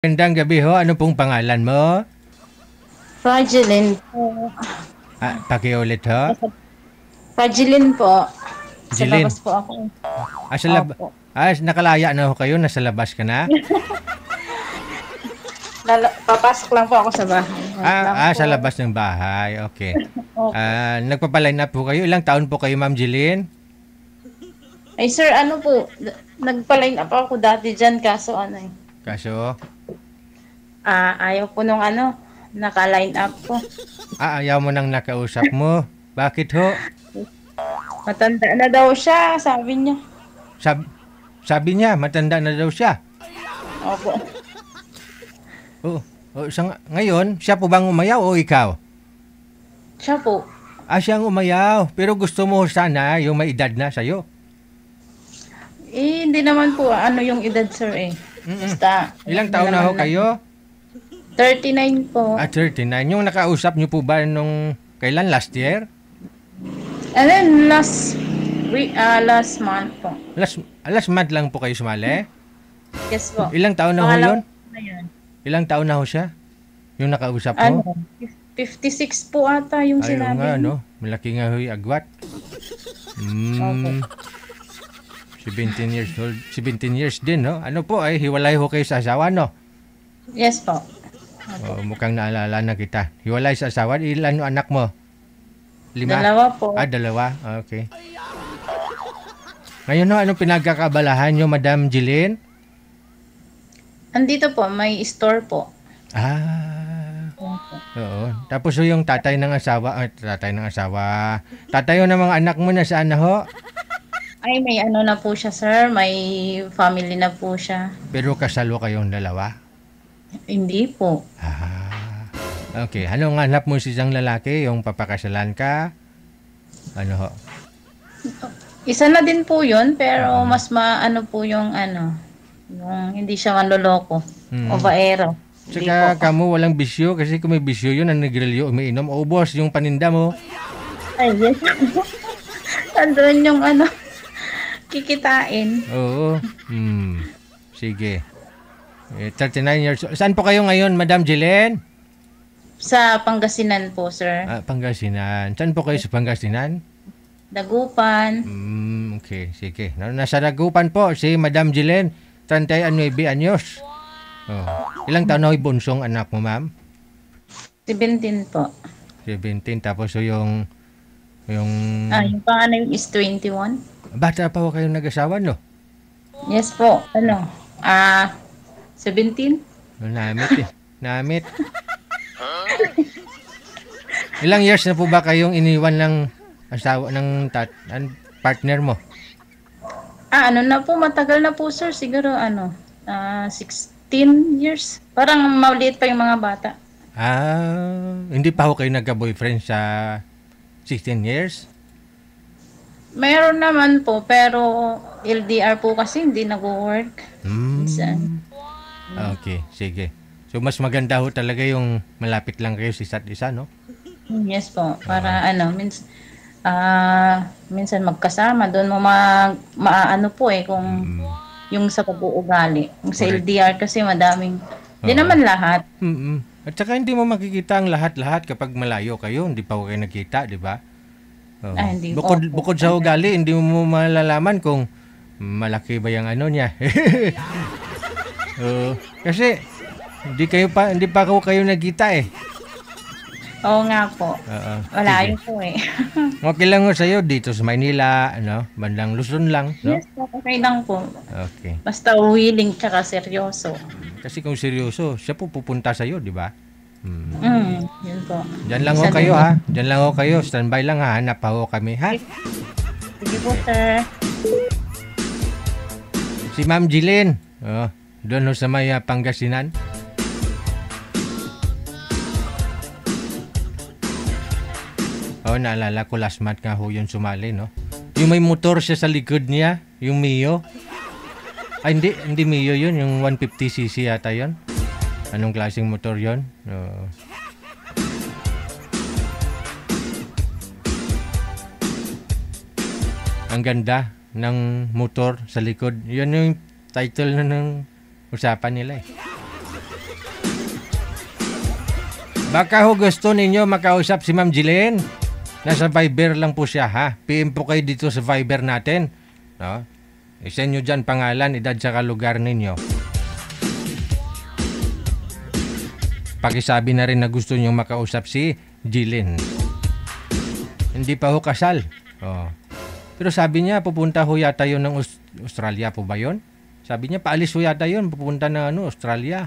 Magandang gabi ho. Ano pong pangalan mo? Fragilin po. Pakiulit ho. Fragilin po. Sa Jilin. labas po ako. Opo. Nakalaya na ho kayo. Nasa labas ka na? Papasok lang po ako sa bahay. Wait lang po. Sa labas ng bahay. Okay. Opo. Nagpapaline up po kayo. Ilang taon po kayo, Ma'am Jilin? Ay sir, ano po, nagpa-line up ako dati dyan kaso ano eh. Kaso? Ayaw po nung naka-line up po. Ayaw mo nang nakausap mo. Bakit ho? Matanda na daw siya, sabi niya. Sabi niya, matanda na daw siya. Opo. Ngayon, siya po bang umayaw o ikaw? Siya po. Siya ang umayaw. Pero gusto mo sana yung may edad na sa'yo. Hindi naman po yung edad sir eh. Basta. Ilang taon na ho kayo? 39 po. 39. Yung nakausap niyo po ba nung kailan? Last year? And then last month po. Last month lang po kayo sumali? Yes po. Ilang taon na ho yun? Na yun. Ilang taon na ho siya? Yung nakausap mo? 56 po ata yung sinabi. Nga, malaki nga huy agwat. 17 years old. 17 years din, no? Ano po, hiwalay ho kayo sa asawa, no? Yes po. Mukhang naalala na kita. Hiwalay sa asawa. Ilan yung anak mo? 5? Dalawa po. 2. Okay. Ngayon, no, anong pinagkakabalahan nyo, Madam Jilin? Andito po, may store po. Oo. Tapos yung tatay ng asawa, tatay ng mga anak mo na saan na ho? Ay, may na po siya, sir. May family na po siya. Pero kasalo kayong dalawa? Hindi po. Okay. Anong hanap mo si isang lalaki? Yung papakasalan ka? Ano ho? Isa na din po yun, pero mas po yung yung hindi siya manloloko. O baero. Tsaka kamo walang bisyo kasi kung may bisyo yun, ang nagrilyo, umiinom. Ubos yung paninda mo. Ay, yes. Andun yung kikitain. Oo. Sige. 39 years old. Saan po kayo ngayon, Madam Jilin? Sa Pangasinan po, sir. Pangasinan. Saan po kayo sa Pangasinan? Dagupan. Okay, sige. Nasa Dagupan po si Madam Jilin, 39 anyos. Ilang taon na bunsong anak mo, ma'am? 17 po. 17. Tapos yung yung panganay is 21. Bata pa ho kayong nag-asawa, no? Yes po. 17? Namit. Ilang years na po ba kayong iniwan ng asawa ng partner mo? Na po, matagal na po, sir. Siguro 16 years. Parang mauliit pa yung mga bata. Hindi pa ho kayo nagka-boyfriend sa 16 years? Meron naman po, pero LDR po kasi hindi nag-work. Okay, sige. So, mas maganda ho talaga yung malapit lang kayo sa isa't isa, no? Yes po. Para minsan magkasama. Doon mo maano po kung yung sa pag-uugali. Yung sa LDR kasi madaming, hindi naman lahat. At saka hindi mo makikita ang lahat-lahat kapag malayo kayo. Hindi pa ho kayo nakita, di ba? Hindi Bukod sa ugali, hindi mo malalaman kung malaki ba yung niya. Kasi hindi pa kayo nagkita eh. Oo nga po. Wala po eh. Okay lang ho sa'yo dito sa Maynila, bandang Luzon lang, no? Yes po, okay lang po. Okay. Basta willing tsaka seryoso. Kasi kung seryoso, siya po pupunta sa'yo, di ba? Yun po. Diyan lang ho kayo, ha? Diyan lang ho kayo. Standby lang, ha? Hanap pa ho kami, ha? Sige po, sir. Si Ma'am Jilin. Doon ho sa may Pangasinan. Naalala ko last month nga ho yun sumali, no? Yung may motor siya sa likod niya, yung Mio. Hindi Mio yun, yung 150cc yata yun. Anong klaseng motor yun? Ang ganda ng motor sa likod. Yun yung title ng usapan nila eh. Baka ho gusto ninyo makausap si Ma'am Jillian. Nasa Viber lang po siya, ha? PM po kayo dito sa Viber natin. No? I-send nyo dyan pangalan, edad, saka lugar ninyo. Pakisabi na rin na gusto nyo makausap si Jillian. Hindi pa ho kasal. Oh. Pero sabi niya, pupunta ho yata yun ng Australia po ba yun? Sabi niya, paalis ho yata yun, pupunta ng Australia.